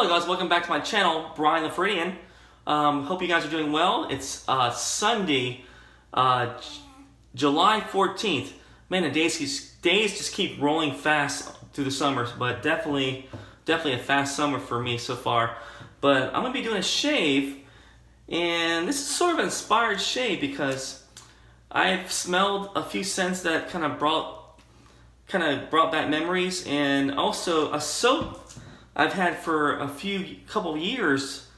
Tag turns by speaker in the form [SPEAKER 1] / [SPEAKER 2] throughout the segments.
[SPEAKER 1] Hello guys, welcome back to my channel, Brian the Floridian. Hope you guys are doing well. It's Sunday, July 14th. Man, the days just keep rolling fast through the summers, but definitely a fast summer for me so far. But I'm gonna be doing a shave, and this is sort of an inspired shave because I've smelled a few scents that kind of brought back memories, and also a soap I've had for a couple of years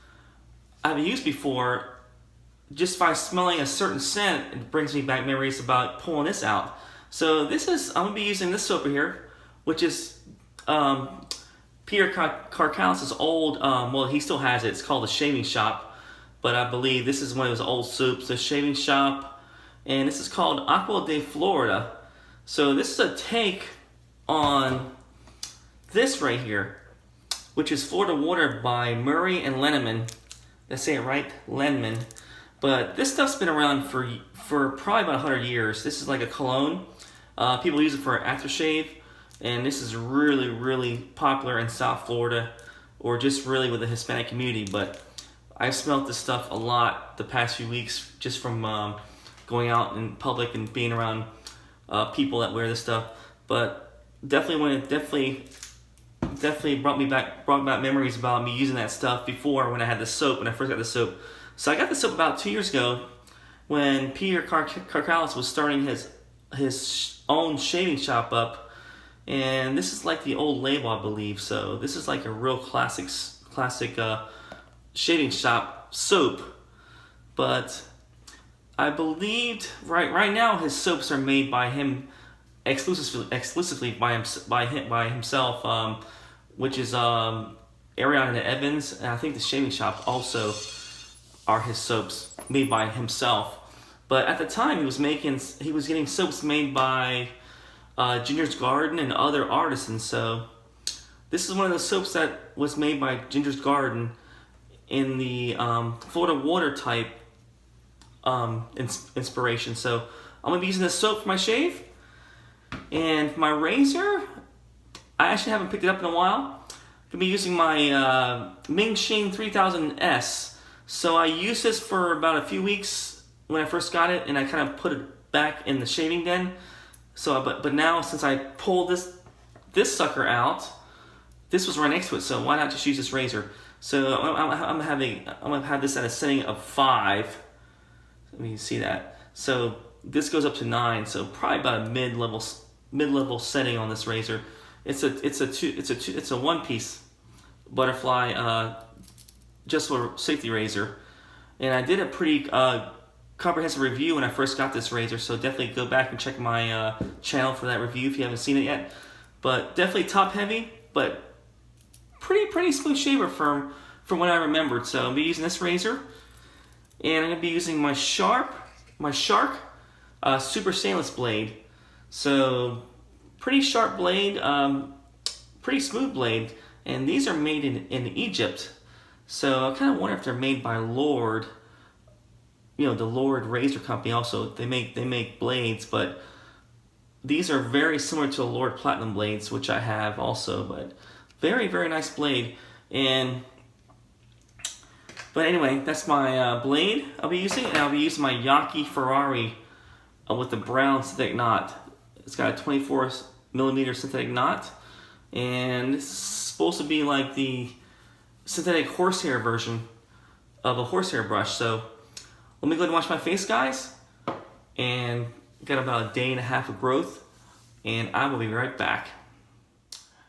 [SPEAKER 1] I've used before. Just by smelling a certain scent, it brings me back memories about pulling this out. So I'm gonna be using this soap here, which is Peter Carcalis' old, well, he still has it. It's called the Shaving Shop, but I believe this is one of his old soaps, the Shaving Shop, and this is called Acqua de Florida. So this is a take on this right here, which is Florida Water by Murray and Lenneman. Did I say it right? Lenneman. But this stuff's been around for probably about 100 years. This is like a cologne. People use it for aftershave, and this is really, really popular in South Florida, or just really with the Hispanic community. But I've smelled this stuff a lot the past few weeks, just from going out in public and being around people that wear this stuff. But definitely brought back memories about me using that stuff before, when I had the soap, when I first got the soap. So I got this soap about 2 years ago when Peter Carcalis was starting his own shaving shop up, and this is like the old label, I believe. So this is like a real classic shaving shop soap. But I believed right now his soaps are made by him exclusively by himself, which is Ariana and Evans, and I think the Shaving Shop also are his soaps made by himself. But at the time, he was getting soaps made by Ginger's Garden and other artisans. So this is one of the soaps that was made by Ginger's Garden in the Florida Water type inspiration. So I'm gonna be using this soap for my shave. And my razor, I actually haven't picked it up in a while. I'm gonna be using my Ming Shi 3000s. So I used this for about a few weeks when I first got it, and I kind of put it back in the shaving den. So, but now since I pulled this sucker out, this was right next to it. So why not just use this razor? So I'm gonna have this at a setting of 5. Let me see that. So this goes up to 9. So probably about a mid-level setting on this razor. It's a one-piece butterfly just for safety razor, and I did a pretty comprehensive review when I first got this razor. So definitely go back and check my channel for that review if you haven't seen it yet. But definitely top heavy, but pretty smooth shaver from what I remembered. So I'll be using this razor, and I'm gonna be using my Shark Super Stainless blade. So pretty sharp blade, pretty smooth blade, and these are made in Egypt. So I kind of wonder if they're made by Lord, the Lord Razor Company. Also, they make blades, but these are very similar to the Lord Platinum blades, which I have also. But very, very nice blade. But anyway, that's my blade I'll be using, and I'll be using my Yaqi Ferrari with the brown synthetic knot. It's got a 24mm synthetic knot, and it's supposed to be like the synthetic horsehair version of a horsehair brush. So let me go ahead and wash my face, guys, and got about a day and a half of growth, and I will be right back.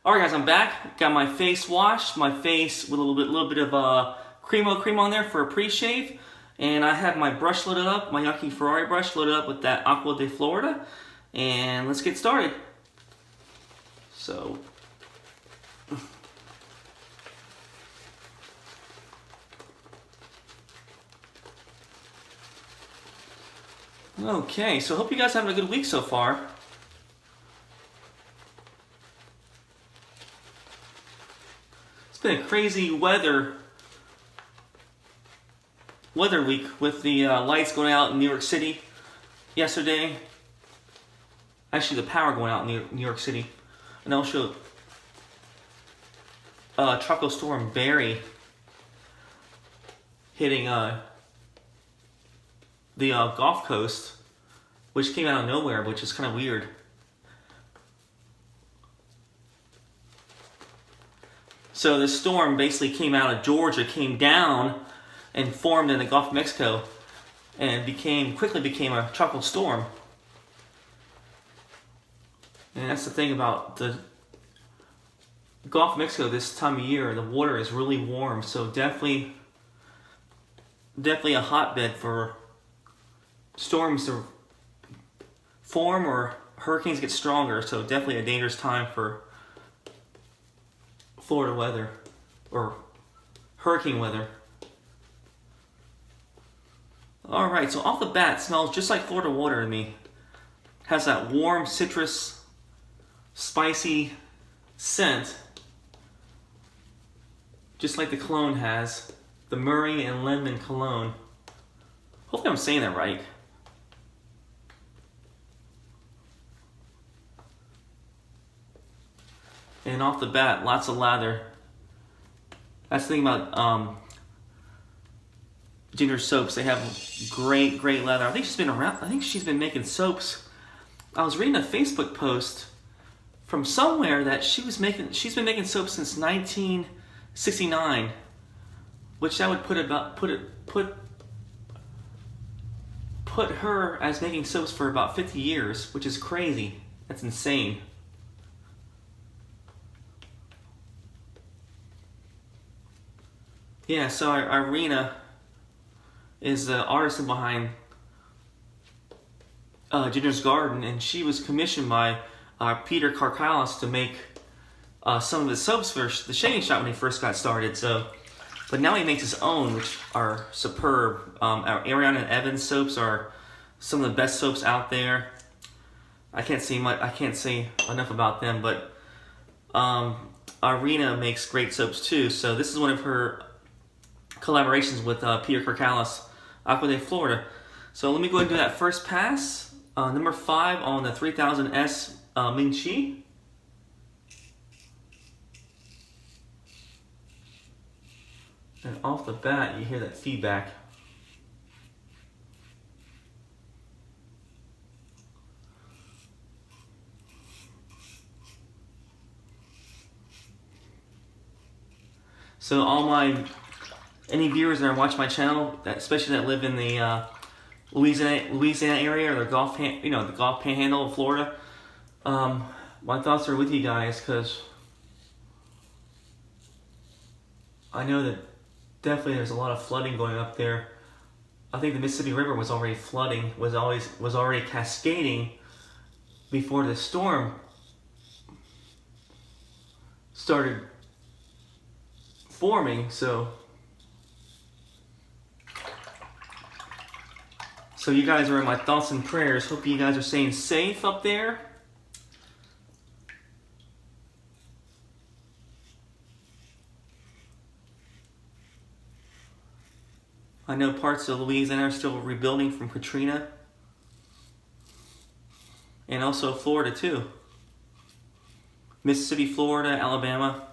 [SPEAKER 1] Alright guys, I'm back. Got my face washed, my face with a little bit of cream on there for a pre-shave, and I have my brush loaded up, my Yaqi Ferrari brush loaded up with that Acqua de Florida, and let's get started. So okay, so I hope you guys are having a good week so far. It's been a crazy weather week with the lights going out in New York City yesterday. Actually, the power going out in New York City. And tropical storm Barry hitting the Gulf Coast, which came out of nowhere, which is kind of weird. So this storm basically came out of Georgia, came down, and formed in the Gulf of Mexico, and quickly became a tropical storm. And that's the thing about the Gulf of Mexico this time of year. The water is really warm, so definitely a hotbed for storms to form or hurricanes get stronger. So definitely a dangerous time for Florida weather or hurricane weather. Alright, so off the bat, it smells just like Florida water to me. Has that warm, citrus, spicy scent, just like the cologne has. The Murray and Lemon cologne. Hopefully I'm saying that right. And off the bat, lots of lather. That's the thing about Ginger soaps. They have great lather. I think she's been making soaps. I was reading a Facebook post from somewhere that she's been making soap since 1969, which that would put her as making soaps for about 50 years, which is crazy. That's insane. Yeah, so Irina is the artist behind Ginger's Garden, and she was commissioned by Peter Karkalis to make some of his soaps for the shaving shop when he first got started. But now he makes his own, which are superb. Our Ariana and Evans soaps are some of the best soaps out there. I can't say enough about them, but Irina makes great soaps too. So this is one of her collaborations with Peter Karkalis, Acqua, Florida. So let me go ahead and do that first pass. Number 5 on the 3000s Ming Shi. And off the bat, you hear that feedback. So any viewers that watch my channel, especially that live in the Louisiana area or the Gulf Panhandle of Florida, my thoughts are with you guys, because I know that definitely there's a lot of flooding going up there. I think the Mississippi River was already flooding, was already cascading before the storm started forming. So you guys are in my thoughts and prayers. Hope you guys are staying safe up there. I know parts of Louisiana are still rebuilding from Katrina. And also Florida too. Mississippi, Florida, Alabama.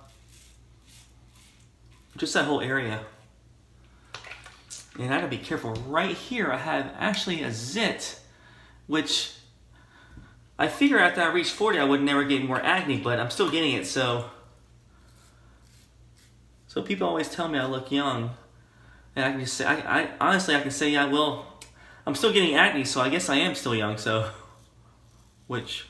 [SPEAKER 1] Just that whole area. And I gotta be careful. Right here I have actually a zit, which I figure after I reach 40 I would never get more acne, but I'm still getting it. So people always tell me I look young. And I can just say, I honestly can say, yeah, well, I'm still getting acne, so I guess I am still young, so, which,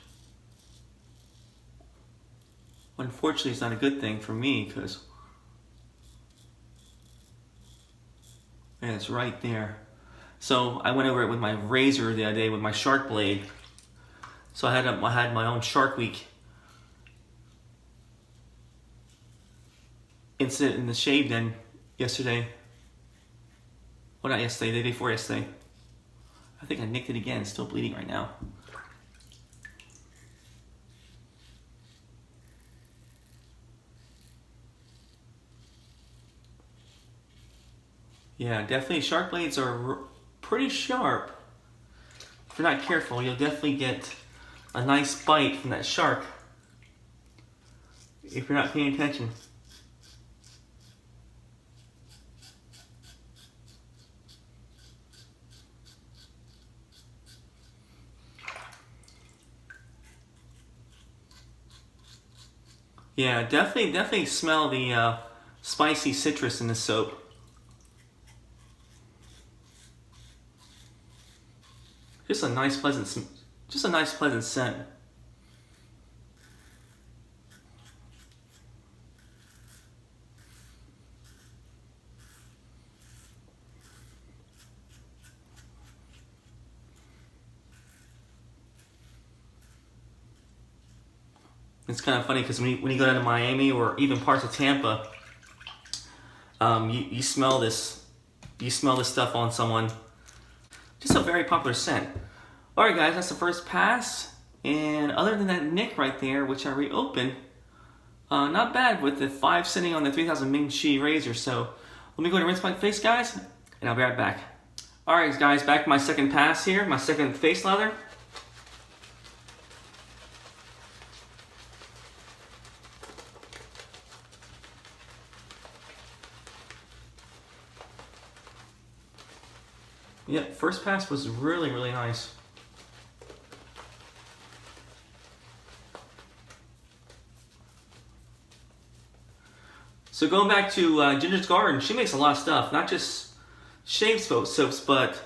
[SPEAKER 1] unfortunately, is not a good thing for me, because, and it's right there. So I went over it with my razor the other day with my shark blade. So I had my own Shark Week incident in the shave den yesterday. Well, not yesterday, the day before yesterday. I think I nicked it again, still bleeding right now. Yeah, definitely shark blades are pretty sharp. If you're not careful, you'll definitely get a nice bite from that shark if you're not paying attention. Yeah, definitely smell the spicy citrus in the soap. Just a nice pleasant scent. It's kind of funny because when you go down to Miami or even parts of Tampa, you smell this stuff on someone. Just a very popular scent. All right, guys, that's the first pass. And other than that nick right there, which I reopened, not bad with the 5 sitting on the 3000 Ming Shi razor. So let me go and rinse my face, guys, and I'll be right back. All right, guys, back to my second pass here, my second face lather. Yep, first pass was really nice. So going back to Ginger's Garden, she makes a lot of stuff, not just shave soaps, but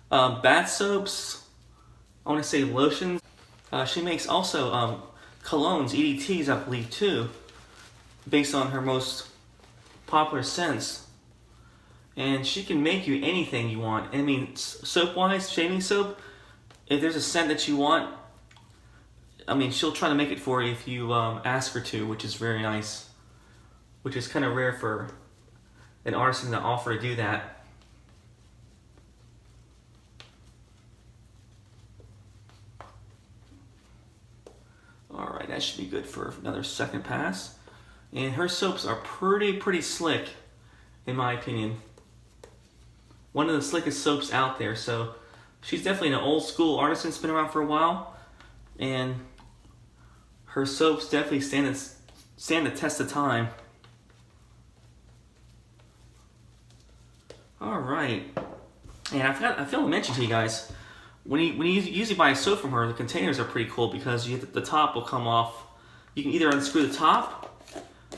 [SPEAKER 1] bath soaps, I want to say lotions. She makes also colognes, EDTs, I believe, too, based on her most popular scents. And she can make you anything you want. I mean, soap-wise, shaving soap, if there's a scent that you want, I mean, she'll try to make it for you if you ask her to, which is very nice. Which is kind of rare for an artisan to offer to do that. Alright, that should be good for another second pass. And her soaps are pretty slick, in my opinion. One of the slickest soaps out there, so she's definitely an old school artisan, it's been around for a while, and her soaps definitely stand the test of time. Alright, and I failed to mention to you guys, when you usually buy a soap from her, the containers are pretty cool because the top will come off. You can either unscrew the top,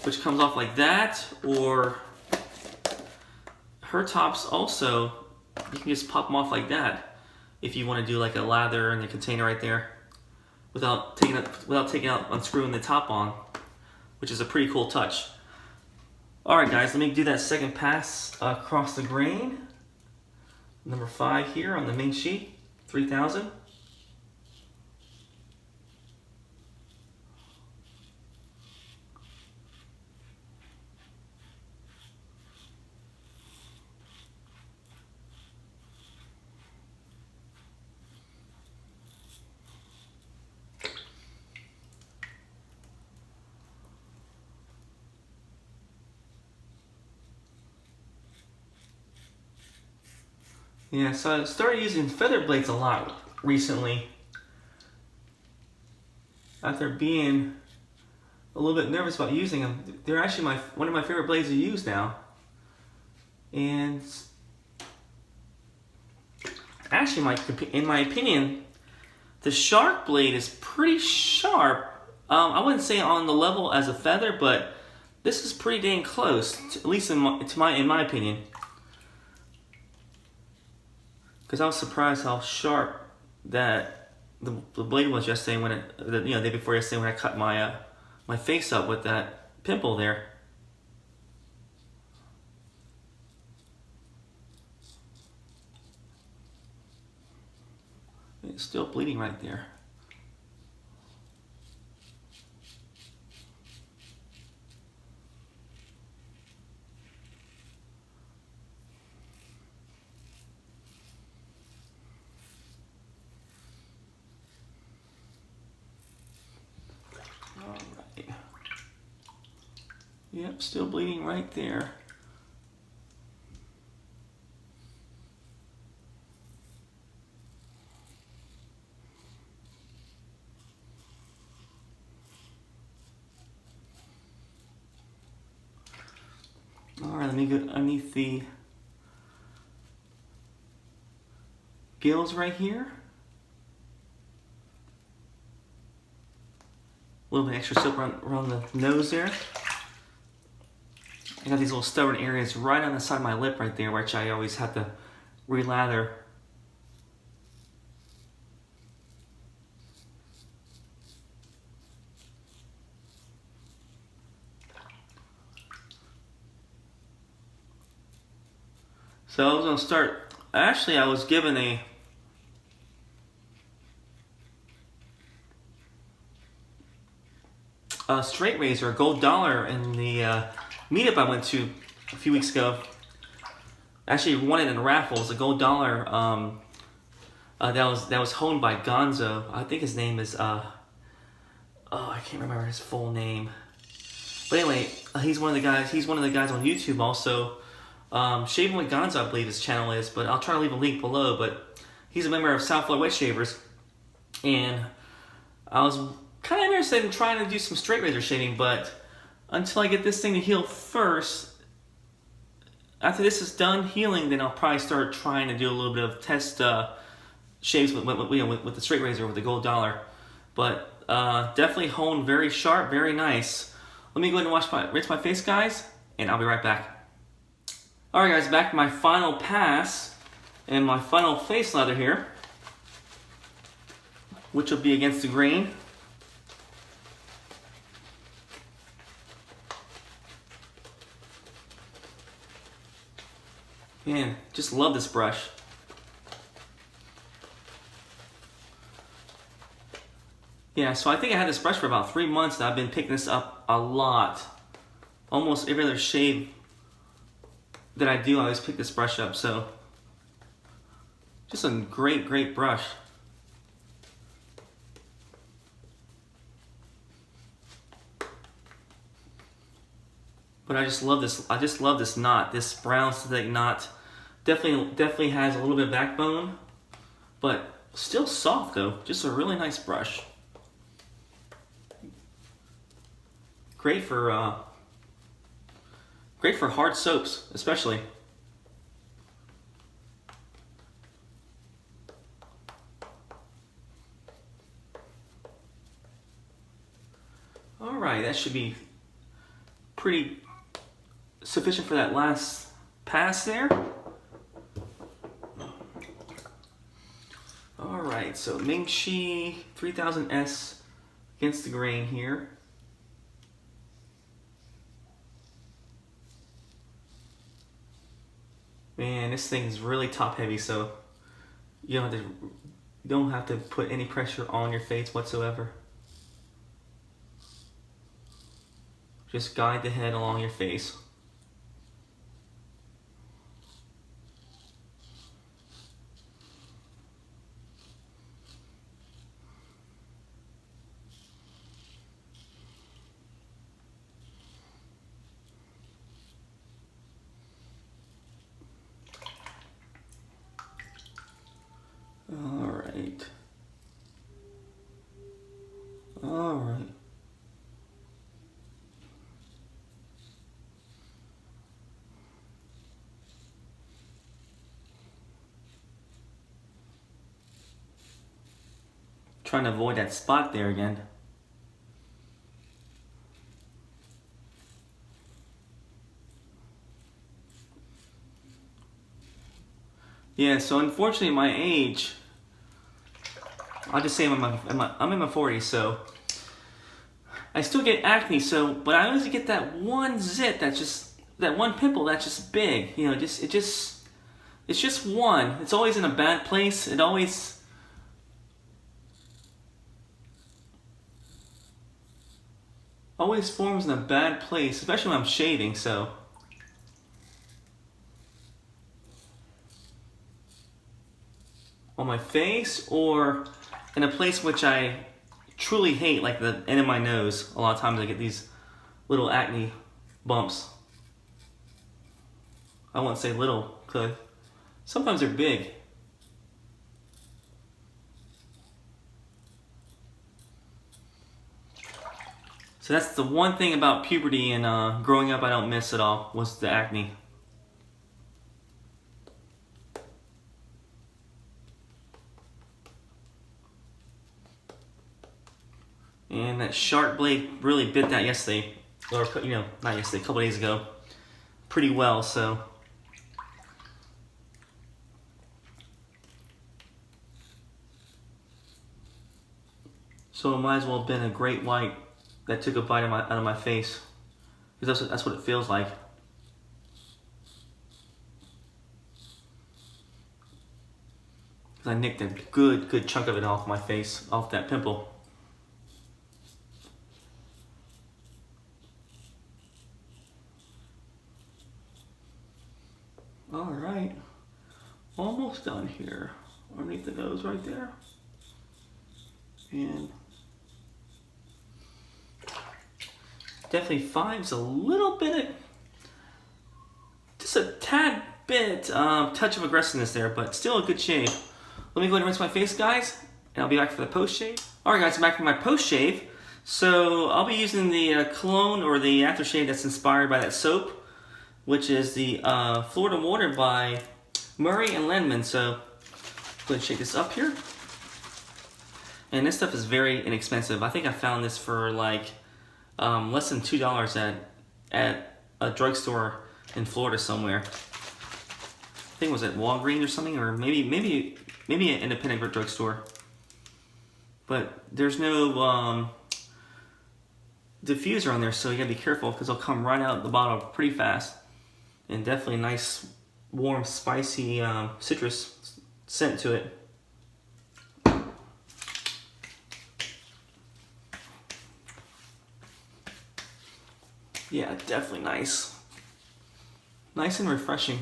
[SPEAKER 1] which comes off like that, or her tops also, you can just pop them off like that if you want to do like a lather in the container right there without unscrewing the top on, which is a pretty cool touch. Alright guys, let me do that second pass across the grain. Number 5 here on the Ming Shi 3000. Yeah, so I started using feather blades a lot recently after being a little bit nervous about using them. They're actually one of my favorite blades to use now. And actually, in my opinion, the shark blade is pretty sharp. I wouldn't say on the level as a feather, but this is pretty dang close, at least in my opinion. Because I was surprised how sharp that the blade was yesterday when the day before yesterday when I cut my face up with that pimple there. It's still bleeding right there. Alright. Yep, still bleeding right there. Alright, let me go underneath the gills right here. A little bit extra soap around the nose there. I got these little stubborn areas right on the side of my lip right there, which I always have to relather. So I was going to start, actually I was given a straight razor, a gold dollar, in the meetup I went to a few weeks ago. Actually won it in raffles, a gold dollar that was honed by Gonzo. I think his name is, oh, I can't remember his full name. But anyway, he's one of the guys on YouTube also. Shaving with Gonzo, I believe his channel is, but I'll try to leave a link below. But he's a member of South Florida Wet Shavers, and I was kind of interested in trying to do some straight razor shaving, but until I get this thing to heal first, after this is done healing, then I'll probably start trying to do a little bit of test shaves with the straight razor with the gold dollar. But definitely honed very sharp, very nice. Let me go ahead and rinse my face, guys, and I'll be right back. Alright guys, back to my final pass and my final face lather here, which will be against the grain. Man, just love this brush. Yeah, so I think I had this brush for about 3 months and I've been picking this up a lot. Almost every other shave that I do, I always pick this brush up, so just a great brush. But I just love this knot, this brown synthetic knot. Definitely has a little bit of backbone, but still soft though. Just a really nice brush. Great for hard soaps, especially. All right, that should be pretty sufficient for that last pass there. All right, so Ming Shi 3000s against the grain here. Man, this thing is really top heavy, so you don't have to put any pressure on your face whatsoever. Just guide the head along your face. All right. Trying to avoid that spot there again. Yeah, so unfortunately my age, I'll just say I'm in my 40s, so I still get acne, but I always get that one zit that one pimple that's just big, you know, it's just one. It's always in a bad place. It always forms in a bad place, especially when I'm shaving, so. On my face or in a place which I truly hate, like the end of my nose. A lot of times I get these little acne bumps. I won't say little, because sometimes they're big. So that's the one thing about puberty and growing up I don't miss at all, was the acne. And that sharp blade really bit that yesterday, or not yesterday, a couple days ago, pretty well. So it might as well have been a great white that took a bite out of my face, because that's what it feels like. Because I nicked a good chunk of it off my face, off that pimple. All right, almost done here, underneath the nose right there. And definitely 5's a little bit, just a tad bit, touch of aggressiveness there, but still a good shave. Let me go ahead and rinse my face, guys, and I'll be back for the post shave. All right, guys, I'm back for my post shave. So I'll be using the cologne or the aftershave that's inspired by that soap, which is the Florida Water by Murray and Lenman. So go ahead and shake this up here. And this stuff is very inexpensive. I think I found this for like less than $2 at a drugstore in Florida somewhere. I think it was at Walgreens or something, or maybe an independent drugstore. But there's no diffuser on there, so you gotta be careful because it'll come right out the bottle pretty fast. And definitely a nice, warm, spicy citrus scent to it. Yeah, definitely nice. Nice and refreshing.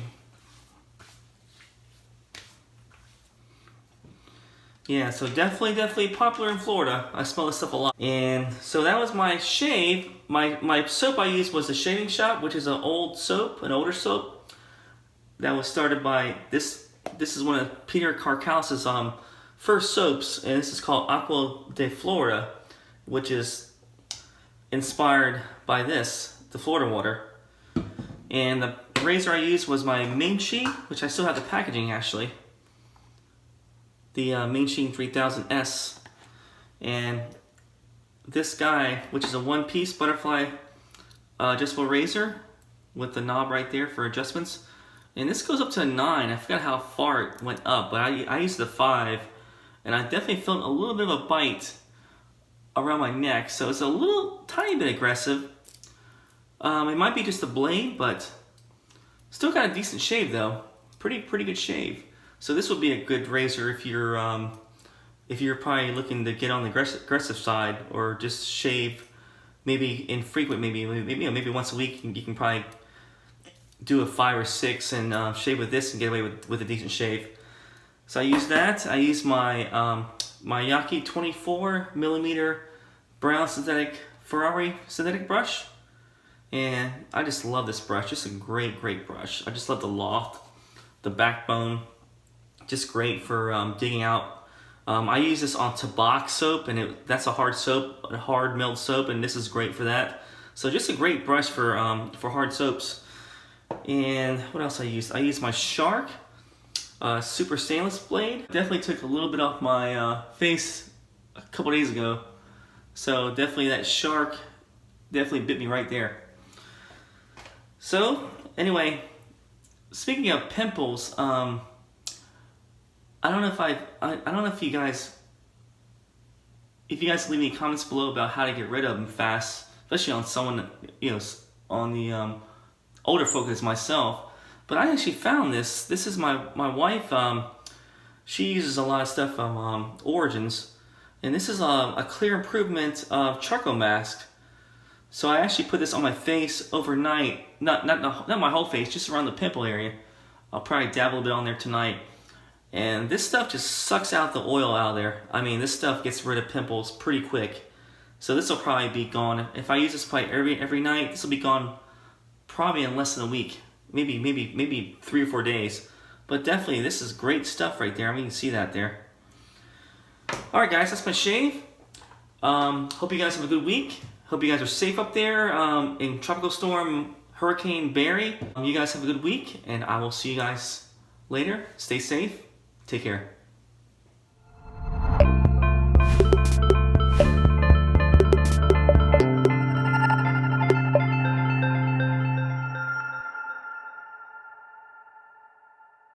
[SPEAKER 1] Yeah, so definitely popular in Florida. I smell this stuff a lot. And so that was my shave. My soap I used was the Shaving Shop, which is an old soap, an older soap that was started by this. This is one of Peter Carcalis's first soaps, and this is called Acqua de Florida, which is inspired by this, the Florida water. And the razor I used was my Ming Shi, which I still have the packaging actually. The Ming Shi 3000s. And this guy, which is a one-piece butterfly adjustable razor with the knob right there for adjustments. And this goes up to a 9. I forgot how far it went up, but I used the 5. And I definitely felt a little bit of a bite around my neck. So it's a little tiny bit aggressive. It might be just the blade, but still got a decent shave though. Pretty good shave. So this would be a good razor if you're probably looking to get on the aggressive side, or just shave maybe infrequent, maybe once a week. You can probably do a 5 or 6 and shave with this and get away with a decent shave. So I use that. I use my my Yaqi 24mm brown synthetic Ferrari synthetic brush, and I just love this brush. Just a great brush. I just love the loft, the backbone. Just great for digging out. I use this on Tabak soap, and that's a hard soap, a hard milled soap, and this is great for that. So just a great brush for hard soaps. And what else I used? I used my Shark super stainless blade. Definitely took a little bit off my face a couple days ago. So definitely that Shark definitely bit me right there. So anyway, speaking of pimples, I don't know if you guys leave any comments below about how to get rid of them fast, especially on someone, on the older folk as myself. But I actually found this. This is my wife. She uses a lot of stuff from Origins, and this is a clear improvement of charcoal mask. So I actually put this on my face overnight. Not my whole face, just around the pimple area. I'll probably dabble a bit on there tonight. And this stuff just sucks out the oil out of there. I mean, this stuff gets rid of pimples pretty quick. So this will probably be gone. If I use this probably every night, this will be gone probably in less than a week. Maybe 3 or 4 days. But definitely, this is great stuff right there. I mean, you can see that there. Alright guys, that's my shave. Hope you guys have a good week. Hope you guys are safe up there in Tropical Storm Hurricane Barry. You guys have a good week, and I will see you guys later. Stay safe. Take care.